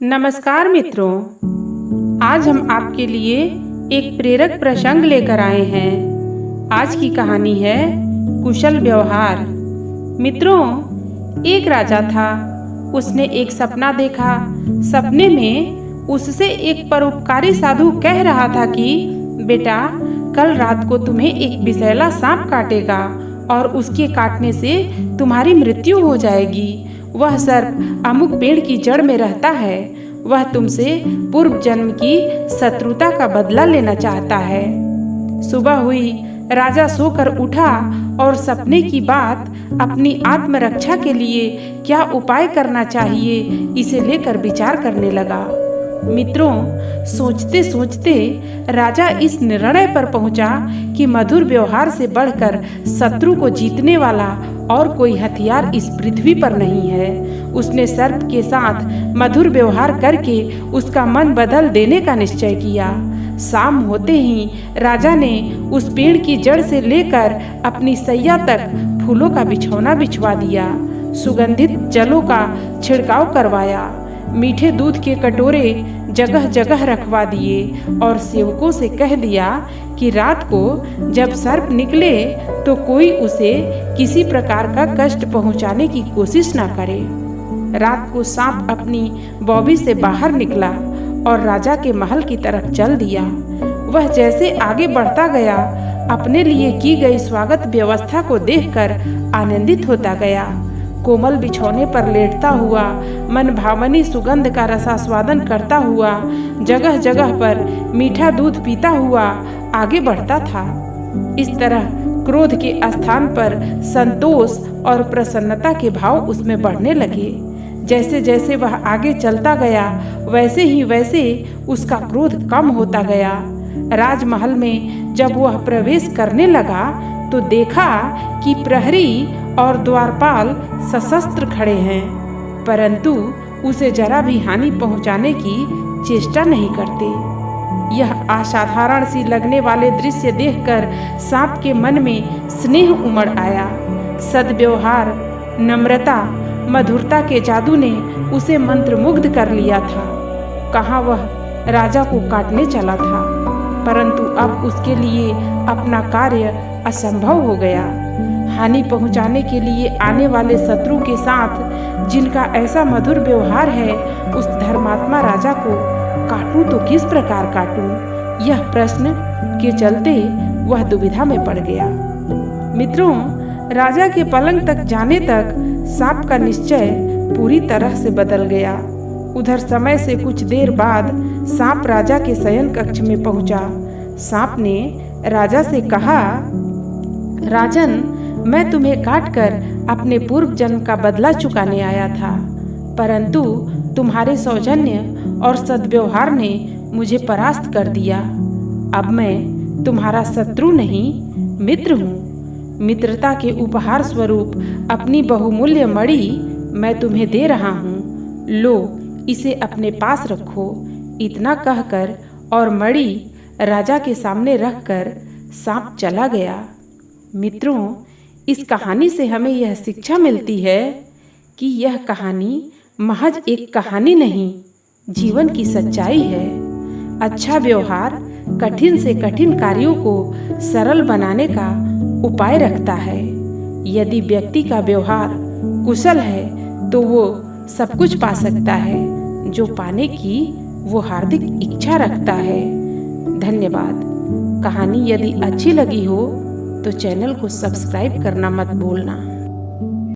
नमस्कार मित्रों, आज हम आपके लिए एक प्रेरक प्रसंग लेकर आए हैं। आज की कहानी है कुशल व्यवहार। मित्रों, एक राजा था। उसने एक सपना देखा। सपने में उससे एक परोपकारी साधु कह रहा था कि बेटा, कल रात को तुम्हें एक विषैला सांप काटेगा और उसके काटने से तुम्हारी मृत्यु हो जाएगी। वह सर्प अमुक पेड़ की जड़ में रहता है। वह तुमसे पूर्व जन्म की शत्रुता का बदला लेना चाहता है। सुबह हुई, राजा सोकर उठा और सपने की बात अपनी आत्मरक्षा के लिए क्या उपाय करना चाहिए इसे लेकर विचार करने लगा। मित्रों, सोचते सोचते राजा इस निर्णय पर पहुंचा कि मधुर व्यवहार से बढ़कर शत्रु को जीतने वाला और कोई हथियार इस पृथ्वी पर नहीं है। उसने सर्प के साथ मधुर व्यवहार करके उसका मन बदल देने का निश्चय किया। शाम होते ही राजा ने उस पेड़ की जड़ से लेकर अपनी सैया तक फूलों का बिछौना बिछवा दिया। सुगंधित जलों का छिड़काव करवाया। मीठे दूध के कटोरे जगह जगह रखवा दिए और सेवकों से कह दिया कि रात को जब सर्प निकले तो कोई उसे किसी प्रकार का कष्ट पहुंचाने की कोशिश ना करे। रात को सांप अपनी बॉबी से बाहर निकला और राजा के महल की तरफ चल दिया। वह जैसे आगे बढ़ता गया, अपने लिए की गई स्वागत व्यवस्था को देखकर आनंदित होता गया। कोमल बिछौने पर लेटता हुआ, मन भावनी सुगंध का रसास्वादन करता हुआ, जगह जगह पर मीठा दूध पीता हुआ आगे बढ़ता था। इस तरह क्रोध के स्थान पर संतोष और प्रसन्नता के भाव उसमें बढ़ने लगे। जैसे जैसे वह आगे चलता गया, वैसे ही वैसे उसका क्रोध कम होता गया। राजमहल में जब वह प्रवेश करने लगा तो देखा कि प्रहरी और द्वारपाल सशस्त्र खड़े हैं, परंतु उसे जरा भी हानि पहुंचाने की चेष्टा नहीं करते। यह असाधारण सी लगने वाले दृश्य देखकर सांप के मन में स्नेह उमड़ आया। सद्व्यवहार, नम्रता, मधुरता के जादू ने उसे मंत्रमुग्ध कर लिया था। कहाँ वह राजा को काटने चला था, परंतु अब उसके लिए अपना कार्य असंभव हो गया। हानि पहुंचाने के लिए आने वाले शत्रु के साथ जिनका ऐसा मधुर व्यवहार है, उस धर्मात्मा राजा को काटूं तो किस प्रकार काटूं? यह प्रश्न के चलते वह दुविधा में पड़ गया। मित्रों, राजा के पलंग तक जाने तक सांप का निश्चय पूरी तरह से बदल गया। उधर समय से कुछ देर बाद सांप राजा के शयन कक्ष में पहुंचा। सांप ने राजा से कहा, राजन, मैं तुम्हें काटकर अपने पूर्व जन्म का बदला चुकाने आया था, परंतु तुम्हारे सौजन्य और सद्व्यवहार ने मुझे परास्त कर दिया। अब मैं तुम्हारा शत्रु नहीं, मित्र हूँ। मित्रता के उपहार स्वरूप अपनी बहुमूल्य मणि मैं तुम्हें दे रहा हूँ। लो, इसे अपने पास रखो। इतना कहकर और मणि राजा के सामने रखकर सांप चला गया। मित्रों, इस कहानी से हमें यह शिक्षा मिलती है कि यह कहानी महज एक कहानी नहीं, जीवन की सच्चाई है। अच्छा व्यवहार कठिन से कठिन कार्यों को सरल बनाने का उपाय रखता है। यदि व्यक्ति का व्यवहार कुशल है तो वो सब कुछ पा सकता है जो पाने की वो हार्दिक इच्छा रखता है। धन्यवाद। कहानी यदि अच्छी लगी हो तो चैनल को सब्सक्राइब करना मत भूलना।